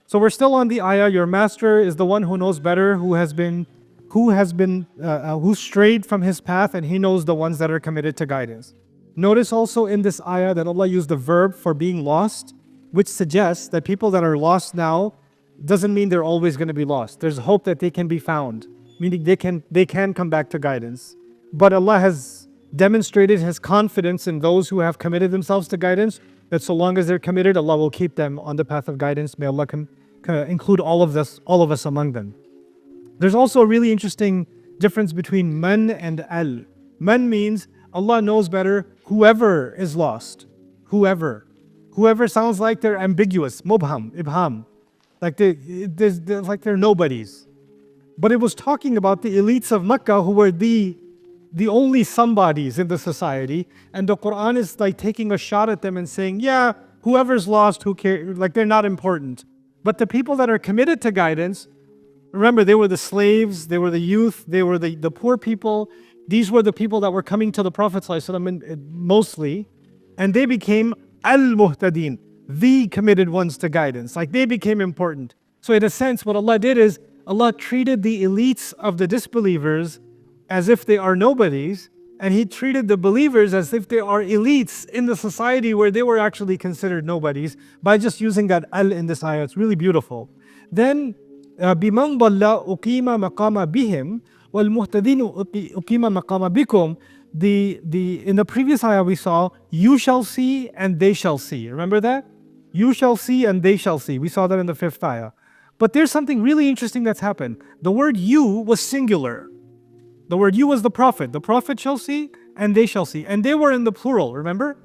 So we're still on the ayah, your master is the one who knows better, who strayed from his path, and he knows the ones that are committed to guidance. Notice also in this ayah that Allah used the verb for being lost, which suggests that people that are lost now doesn't mean they're always going to be lost. There's hope that they can be found, meaning they can come back to guidance. But Allah has demonstrated His confidence in those who have committed themselves to guidance, that so long as they're committed, Allah will keep them on the path of guidance. May Allah include all of us among them. There's also a really interesting difference between man and al. Man means Allah knows better whoever is lost. Whoever sounds like they're ambiguous, mubham, ibham, like they're nobodies. But it was talking about the elites of Makkah who were the only somebodies in the society, and the Quran is like taking a shot at them and saying, yeah, whoever's lost, who cares? Like they're not important. But the people that are committed to guidance, remember, they were the slaves, they were the youth, they were the poor people. These were the people that were coming to the Prophet ﷺ mostly, and they became al-muhtadin, the committed ones to guidance. Like they became important. So in a sense, what Allah did is, Allah treated the elites of the disbelievers as if they are nobodies, and He treated the believers as if they are elites in the society where they were actually considered nobodies, by just using that al in this ayah. It's really beautiful. Then, بِمَنْ ضَلَّ أُقِيمَ مَقَامَ بِهِمْ وَالْمُهْتَدِينُ أُقِيمَ مَقَامَ بِكُمْ. In the previous ayah we saw, you shall see and they shall see. Remember that? You shall see and they shall see. We saw that in the 5th ayah. But there's something really interesting that's happened. The word you was singular. The word you was the Prophet. The Prophet shall see and they shall see. And they were in the plural, remember?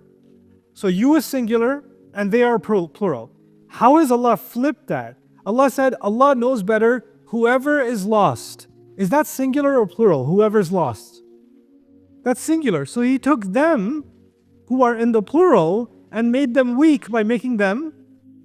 So you is singular and they are plural. How has Allah flipped that? Allah said, Allah knows better whoever is lost. Is that singular or plural? Whoever's lost. That's singular. So He took them who are in the plural and made them weak by making them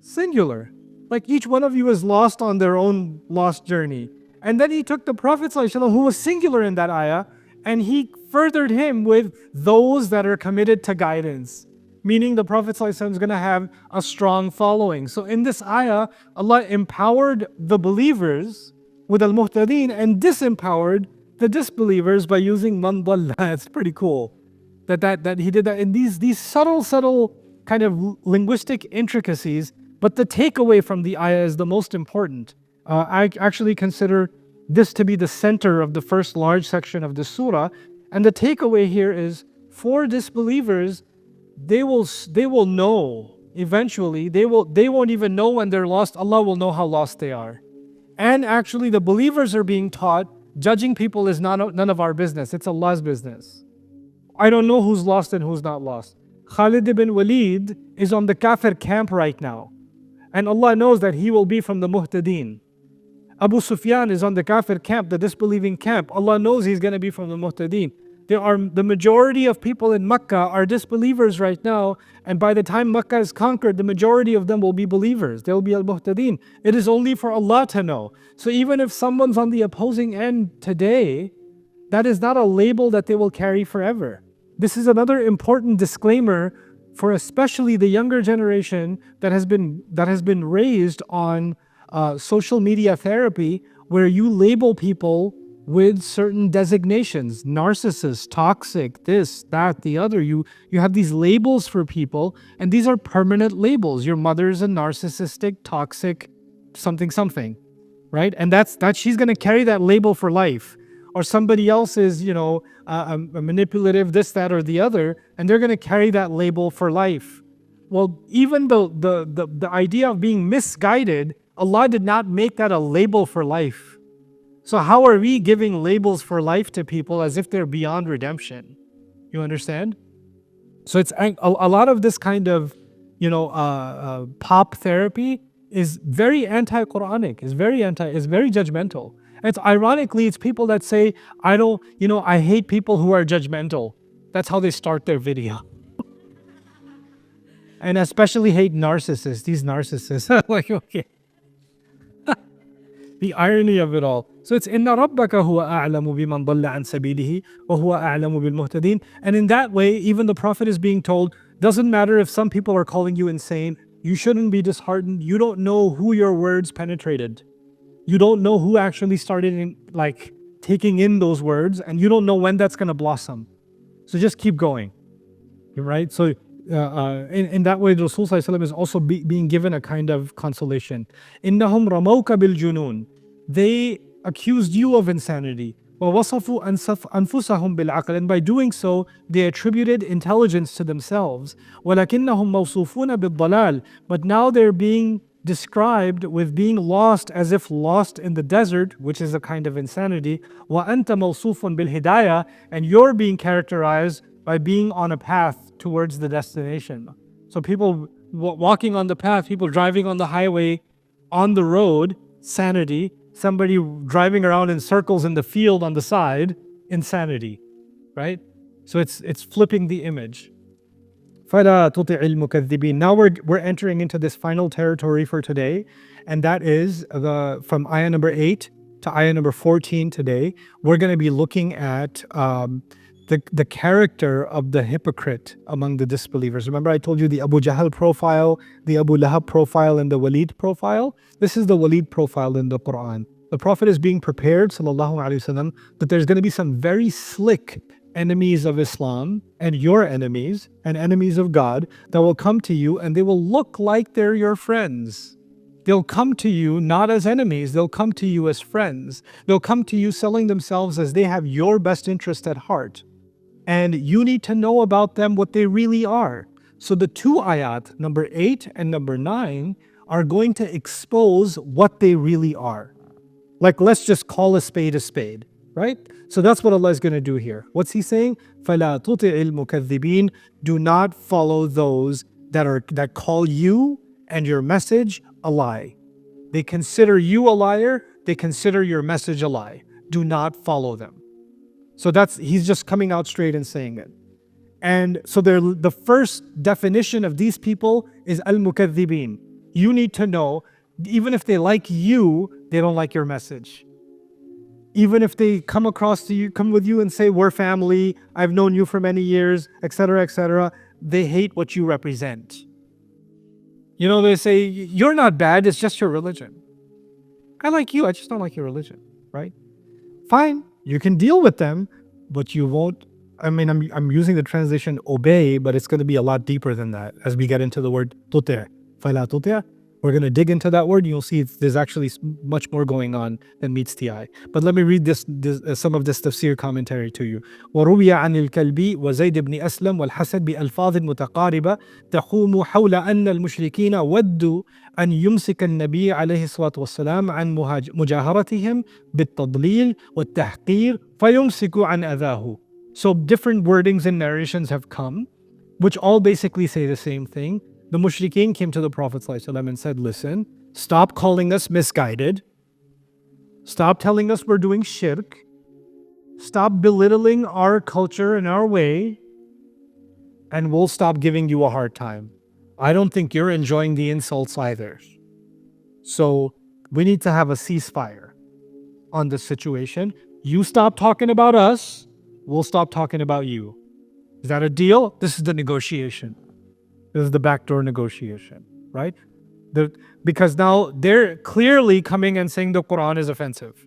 singular. Like each one of you is lost on their own lost journey. And then He took the Prophet ﷺ, who was singular in that ayah, and He furthered him with those that are committed to guidance. Meaning the Prophet ﷺ is going to have a strong following. So in this ayah, Allah empowered the believers with al-muhtadeen and disempowered the disbelievers by using man dalla. It's pretty cool that He did that in these subtle kind of linguistic intricacies. But the takeaway from the ayah is the most important. I actually consider this to be the center of the first large section of the surah. And the takeaway here is, for disbelievers, they will know eventually. They won't even know when they're lost. Allah will know how lost they are. And actually, the believers are being taught, judging people is none of our business. It's Allah's business. I don't know who's lost and who's not lost. Khalid ibn Walid is on the kafir camp right now. And Allah knows that he will be from the muhtadeen. Abu Sufyan is on the kafir camp, the disbelieving camp. Allah knows he's going to be from the muhtadeen. The majority of people in Makkah are disbelievers right now, and by the time Makkah is conquered, the majority of them will be believers. They'll be al-muhtadeen. It is only for Allah to know. So even if someone's on the opposing end today, that is not a label that they will carry forever. This is another important disclaimer for especially the younger generation that has been raised on social media therapy, where you label people with certain designations: narcissist, toxic, this, that, the other. You have these labels for people, and these are permanent labels. Your mother's a narcissistic, toxic, something, right? And that she's going to carry that label for life. Or somebody else is, a manipulative, this, that, or the other, and they're going to carry that label for life. Well, even the idea of being misguided, Allah did not make that a label for life. So how are we giving labels for life to people as if they're beyond redemption? You understand? So it's a lot of this kind of, pop therapy is very anti-Quranic, is very judgmental. And ironically, it's people that say, I hate people who are judgmental. That's how they start their video. And especially hate narcissists, these narcissists. Like, okay. The irony of it all. So it's inna rabbaka huwa a'lamu biman dalla an sabilihi wa huwa a'lamu bil muhtadin. And in that way, even the Prophet is being told, doesn't matter if some people are calling you insane, You shouldn't be disheartened. You don't know who your words penetrated. You don't know who actually started taking in those words, and you don't know when that's going to blossom. So just keep going, right? So in that way, the Rasul Sallallahu Alaihi Wasallam is also being given a kind of consolation. إِنَّهُمْ رَمَوْكَ بِالْجُنُونِ. They accused you of insanity. وَوَصَفُوا أَنفُسَهُمْ بِالْعَقْلِ. And by doing so, they attributed intelligence to themselves. وَلَكِنَّهُمْ مَوْصُوفُونَ بِالضَّلَالِ. But now they're being described with being lost, as if lost in the desert, which is a kind of insanity. وَأَنْتَ مَوْصُوفٌ بِالْهِدَايَةِ. And you're being characterized by being on a path towards the destination. So people walking on the path, people driving on the highway, on the road, sanity. Somebody driving around in circles in the field on the side, insanity, right? So it's flipping the image. فَلَا تُطِعِ الْمُكَذِّبِينَ. Now we're entering into this final territory for today, and that is from ayah number 8 to ayah number 14 today. We're going to be looking at the character of the hypocrite among the disbelievers. Remember I told you the Abu Jahl profile, the Abu Lahab profile, and the Walid profile? This is the Walid profile in the Quran. The Prophet is being prepared, sallallahu alaihi wasallam, that there's going to be some very slick enemies of Islam and your enemies and enemies of God that will come to you, and they will look like they're your friends. They'll come to you not as enemies, they'll come to you as friends. They'll come to you selling themselves as they have your best interest at heart. And you need to know about them what they really are. So the two ayat, number 8 and number 9, are going to expose what they really are. Like, let's just call a spade, right? So that's what Allah is going to do here. What's He saying? فَلَا تُطِعِ الْمُكَذِّبِينَ. Do not follow those that call you and your message a lie. They consider you a liar. They consider your message a lie. Do not follow them. So He's just coming out straight and saying it. And so the first definition of these people is al-mukaththibin. You need to know, even if they like you, they don't like your message. Even if they come with you and say, we're family, I've known you for many years, etc., they hate what you represent. You know, they say, you're not bad, it's just your religion. I like you, I just don't like your religion, right? Fine, you can deal with them, but you won't. I mean, I'm using the translation obey, but it's going to be a lot deeper than that as we get into the word tuti'. فَلَا تُطِعْ. We're going to dig into that word, and you'll see there's actually much more going on than meets the eye. But let me read some of this tafsir commentary to you. وَرُوِيَ عَنِ الْكَلْبِ وَزَيْدِ بْنِ أَسْلَمَ وَالْحَسَدْ بِأَلْفَاظٍ مُتَقَارِبَةٍ تَحُومُ حَوْلَ أَنَّ الْمُشْرِكِينَ وَدُّوا أَنْ يُمْسِكَ النَّبِيَّ عَلَيْهِ الصَّلَاةُ وَالسَّلَامُ عَنْ مُجَاهَرَتِهِمْ بِالتَّضْلِيلِ وَالتَّحْقِيرِ فَيُمْسِكُ عَنْ أَذَاهُ. So different wordings and narrations have come, which all basically say the same thing. The mushrikeen came to the Prophet ﷺ and said, listen, stop calling us misguided. Stop telling us we're doing shirk. Stop belittling our culture and our way, and we'll stop giving you a hard time. I don't think you're enjoying the insults either. So we need to have a ceasefire on this situation. You stop talking about us, we'll stop talking about you. Is that a deal? This is the negotiation. This is the backdoor negotiation, right? Because now they're clearly coming and saying the Quran is offensive,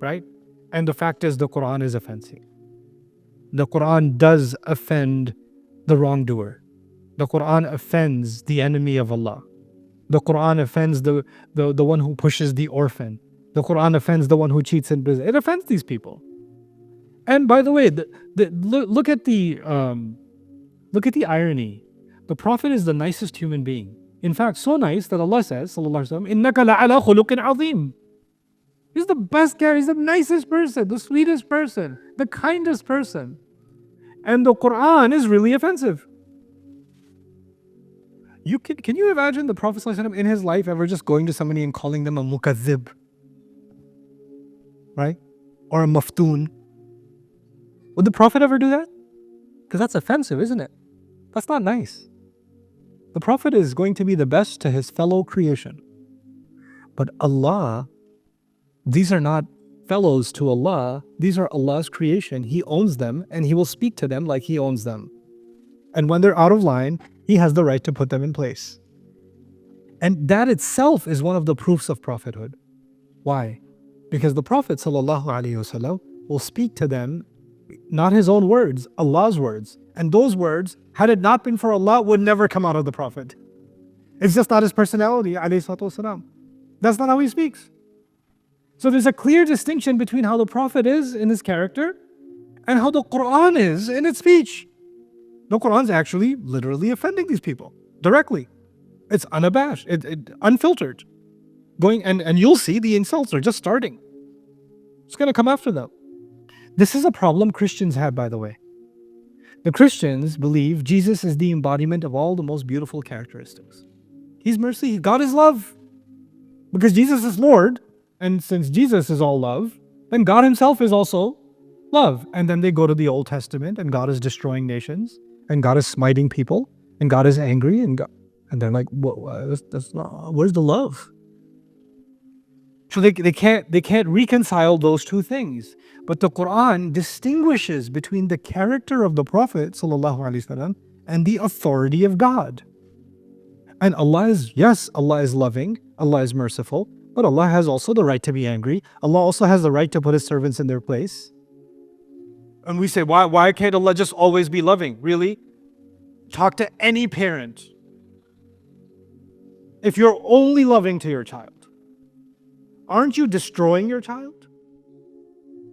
right? And the fact is the Quran is offensive. The Quran does offend the wrongdoer. The Quran offends the enemy of Allah. The Quran offends the one who pushes the orphan. The Quran offends the one who cheats in business. It offends these people. And by the way, look at the irony. The Prophet is the nicest human being. In fact, so nice that Allah says, sallallahu alaihi wasallam, "Innaka la'ala khuluqin azim." He's the best guy. He's the nicest person, the sweetest person, the kindest person. And the Quran is really offensive. Can you imagine the Prophet sallallahu alaihi wasallam in his life ever just going to somebody and calling them a mukazzib, right? Or a maftoon? Would the Prophet ever do that? Because that's offensive, isn't it? That's not nice. The Prophet is going to be the best to his fellow creation. But Allah, these are not fellows to Allah. These are Allah's creation. He owns them, and He will speak to them like He owns them. And when they're out of line, He has the right to put them in place. And that itself is one of the proofs of prophethood. Why? Because the Prophet ﷺ will speak to them, not his own words, Allah's words. And those words, had it not been for Allah, would never come out of the Prophet. It's just not his personality, ﷺ. That's not how he speaks. So there's a clear distinction between how the Prophet is in his character and how the Quran is in its speech. The Quran's actually literally offending these people directly. It's unabashed, unfiltered. Going and you'll see the insults are just starting. It's going to come after them. This is a problem Christians have, by the way. The Christians believe Jesus is the embodiment of all the most beautiful characteristics. He's mercy, God is love. Because Jesus is Lord, and since Jesus is all love, then God himself is also love. And then they go to the Old Testament, and God is destroying nations, and God is smiting people, and God is angry, and they're like, that's not, where's the love? So they can't reconcile those two things. But the Quran distinguishes between the character of the Prophet ﷺ and the authority of God. And Allah is loving, Allah is merciful, but Allah has also the right to be angry. Allah also has the right to put his servants in their place. And we say, why can't Allah just always be loving? Really? Talk to any parent. If you're only loving to your child, aren't you destroying your child?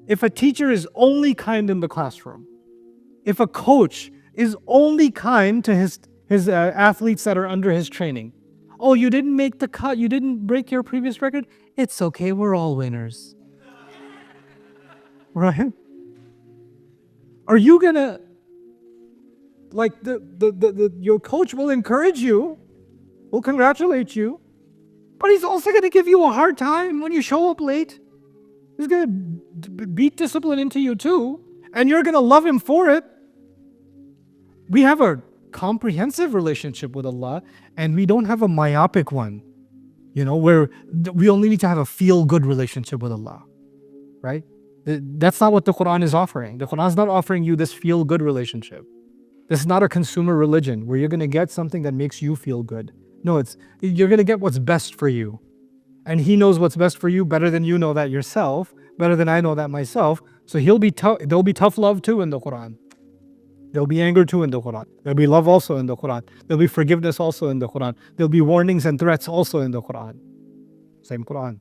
If a teacher is only kind in the classroom, if a coach is only kind to his athletes that are under his training, oh, you didn't make the cut, you didn't break your previous record, it's okay, we're all winners. Right? Are you gonna, like, your coach will encourage you, will congratulate you, but he's also going to give you a hard time when you show up late. He's going to beat discipline into you too, and you're going to love him for it. We have a comprehensive relationship with Allah, and we don't have a myopic one, where we only need to have a feel-good relationship with Allah, right? That's not what the Quran is offering. The Quran is not offering you this feel-good relationship. This is not a consumer religion where you're going to get something that makes you feel good. No, you're going to get what's best for you. And he knows what's best for you better than you know that yourself, better than I know that myself. So there'll be tough love too in the Quran. There'll be anger too in the Quran. There'll be love also in the Quran. There'll be forgiveness also in the Quran. There'll be warnings and threats also in the Quran. Same Quran.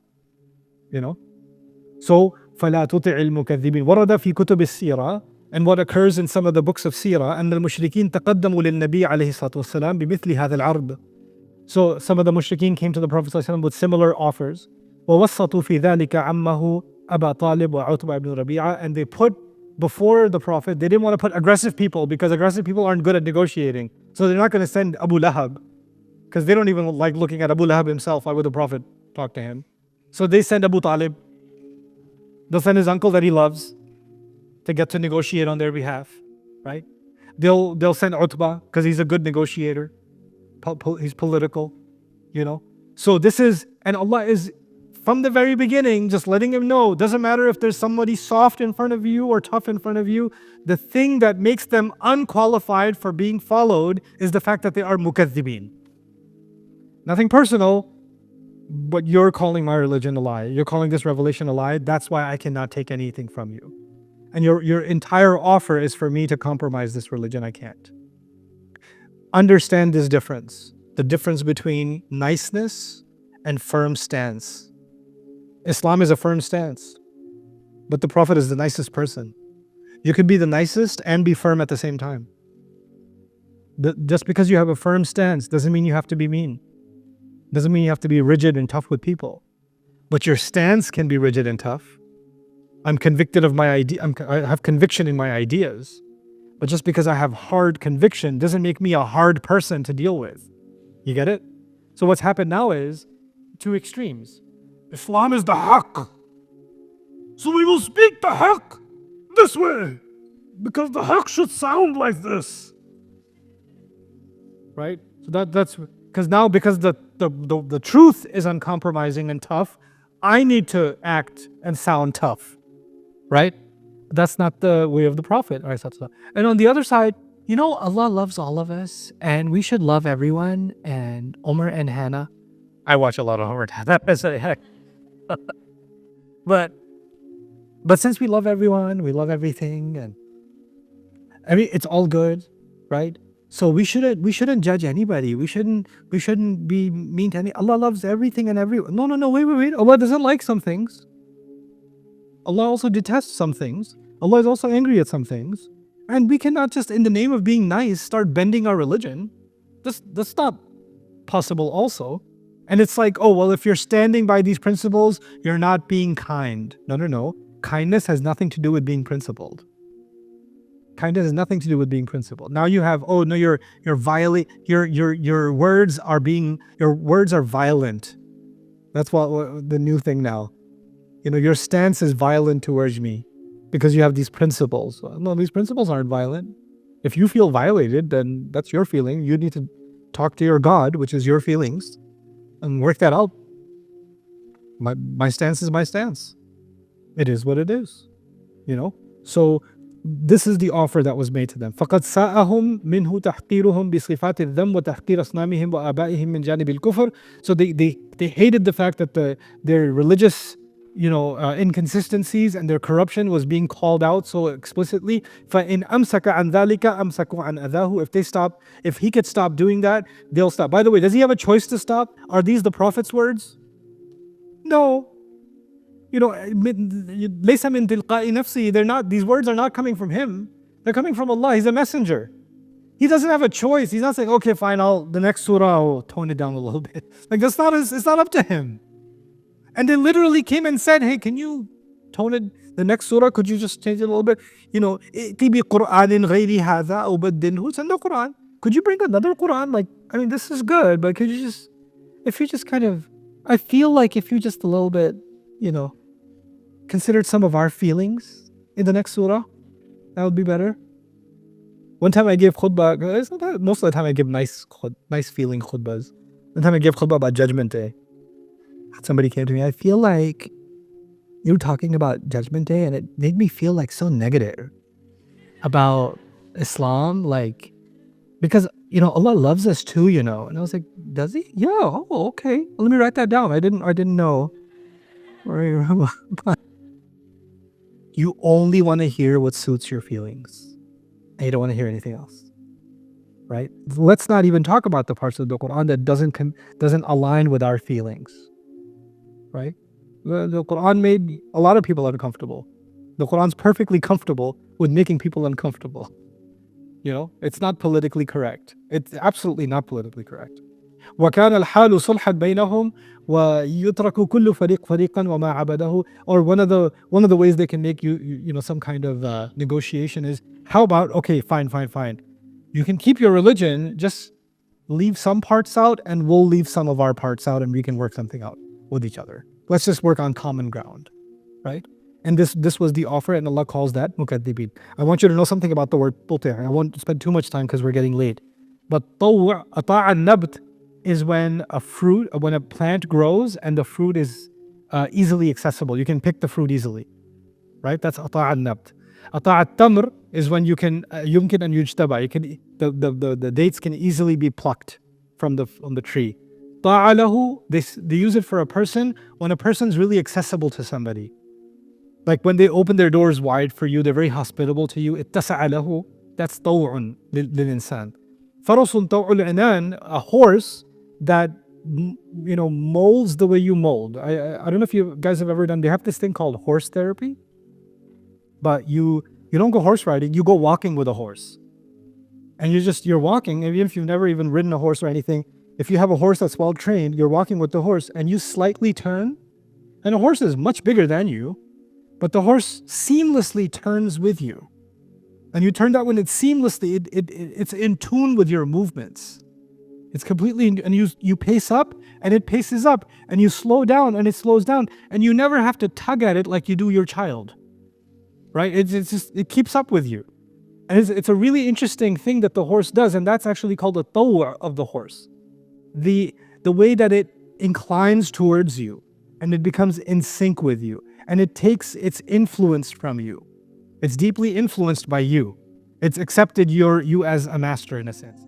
So, فَلَا تُطِعِ الْمُكَذِّبِينَ وَرَدَ فِي كُتُبِ السِّيرَةِ. And what occurs in some of the books of Seerah, أن المشركين تقدموا للنبي عليه الصلاة والسلام بمثل هذا العرض. So some of the mushrikeen came to the Prophet ﷺ with similar offers. وَوَسَّطُوا فِي ذَلِكَ عَمَّهُ أَبَا طَالِبْ وَعُتْبَةَ ibn Rabi'a. And they put before the Prophet, they didn't want to put aggressive people because aggressive people aren't good at negotiating. So they're not going to send Abu Lahab because they don't even like looking at Abu Lahab himself. Why would the Prophet talk to him? So they send Abu Talib. They'll send his uncle that he loves to get to negotiate on their behalf, right? They'll send Utbah because he's a good negotiator. He's political, So this is, and Allah is from the very beginning just letting him know, doesn't matter if there's somebody soft in front of you or tough in front of you, the thing that makes them unqualified for being followed is the fact that they are mukaththibin. Nothing personal, but you're calling my religion a lie. You're calling this revelation a lie. That's why I cannot take anything from you. And your entire offer is for me to compromise this religion. I can't. Understand this difference. The difference between niceness and firm stance. Islam is a firm stance. But the Prophet is the nicest person. You can be the nicest and be firm at the same time. Just because you have a firm stance doesn't mean you have to be mean. Doesn't mean you have to be rigid and tough with people. But your stance can be rigid and tough. I'm convicted of my idea. I have conviction in my ideas. But just because I have hard conviction doesn't make me a hard person to deal with. You get it? So what's happened now is two extremes. Islam is the haqq. So we will speak the haqq this way. Because the haqq should sound like this. Right? So that's because now because the truth is uncompromising and tough, I need to act and sound tough. Right? That's not the way of the Prophet. And on the other side, Allah loves all of us and we should love everyone. And Omar and Hannah, I watch a lot of horror. But since we love everyone, we love everything, and I mean it's all good, right? So we shouldn't judge anybody. We shouldn't be mean to any. Allah loves everything and everyone. No. Wait. Allah doesn't like some things. Allah also detests some things. Allah is also angry at some things. And we cannot just, in the name of being nice, start bending our religion. That's not possible also. And it's like, oh, well, if you're standing by these principles, you're not being kind. No. Kindness has nothing to do with being principled. Kindness has nothing to do with being principled. Now you have, oh no, you're violate, your words are violent. That's what the new thing now. You know, your stance is violent towards me because you have these principles. No, these principles aren't violent. If you feel violated, then that's your feeling. You need to talk to your God, which is your feelings, and work that out. My stance is my stance. It is what it is. You know? So this is the offer that was made to them. فَقَدْ سَاءَهُمْ مِنْهُ تَحْقِيرُهُم بِصِفَاتِ الذَّمِّ وَتَحْقِيرِ أَصْنَامِهِمْ وَآبَائِهِمْ مِنْ جَانِبِ الْكُفْرِ. So they hated the fact that their religious inconsistencies and their corruption was being called out so explicitly. فَإِنْ أَمْسَكَ عَنْ ذَلِكَ أَمْسَكُوا عَنْ أَذَاهُ. If he could stop doing that, they'll stop. By the way, does he have a choice to stop? Are these the Prophet's words? No. You know, لَيْسَ مِنْ تِلْقَاءِ نَفْسِهِ. They're not, these words are not coming from him. They're coming from Allah. He's a messenger. He doesn't have a choice. He's not saying, okay, fine, the next surah, I'll tone it down a little bit. Like, it's not up to him. And they literally came and said, hey, can you tone it? The next surah, could you just change it a little bit? You know, ائْتِ بِقُرْآنٍ غَيْرِ هَذَا أَوْ بَدِّلْهُ. Send the Quran. Could you bring another Quran? Like, I mean, this is good, but could you just, if you just kind of, I feel like if you just a little bit, considered some of our feelings in the next surah, that would be better. One time I gave khutbah, most of the time I give nice feeling khutbahs. One time I gave khutbah about Judgment Day. Somebody came to me, I feel like you were talking about Judgment Day and it made me feel like so negative about Islam, like, because, Allah loves us too, And I was like, does he? Yeah, oh, okay. Well, let me write that down. I didn't know. You only want to hear what suits your feelings. And you don't want to hear anything else. Right? Let's not even talk about the parts of the Quran that doesn't align with our feelings. Right? The Quran made a lot of people uncomfortable. The Quran's perfectly comfortable with making people uncomfortable. It's not politically correct. It's absolutely not politically correct. وَكَانَ الْحَالُ صُلْحًا بَيْنَهُمْ وَيُتْرَكُ كُلُّ فَرِيقٍ وَمَا عَبَدَهُ. Or one of the ways they can make some kind of negotiation is, how about, okay, fine. You can keep your religion, just leave some parts out and we'll leave some of our parts out and we can work something out with each other. Let's just work on common ground, right? And this was the offer, and Allah calls that mukaddibin. I want you to know something about the word tuti'. I won't spend too much time because we're getting late. But ata'a nabt is when a plant grows and the fruit is easily accessible. You can pick the fruit easily, right? That's ata'a nabt. Ata'a tamr is when you can yumkin an yujtaba. You can the dates can easily be plucked from the tree. Ta'alahu, they use it for a person when a person's really accessible to somebody. Like when they open their doors wide for you, they're very hospitable to you. Ittasa'a lahu, that's taw'un lil-insan. Farasun taw'ul inan, a horse that molds the way you mold. I don't know if you guys have ever done, they have this thing called horse therapy. But you don't go horse riding, you go walking with a horse. And you're walking, even if you've never even ridden a horse or anything. If you have a horse that's well trained, you're walking with the horse and you slightly turn, and a horse is much bigger than you, but the horse seamlessly turns with you. And you turn that when it's seamlessly, it's in tune with your movements. It's completely, and you pace up and it paces up, and you slow down and it slows down, and you never have to tug at it like you do your child. Right? It keeps up with you. And it's a really interesting thing that the horse does, and that's actually called a taw' of the horse. The way that it inclines towards you and it becomes in sync with you, and it takes its influence from you. It's deeply influenced by you. It's accepted you as a master in a sense.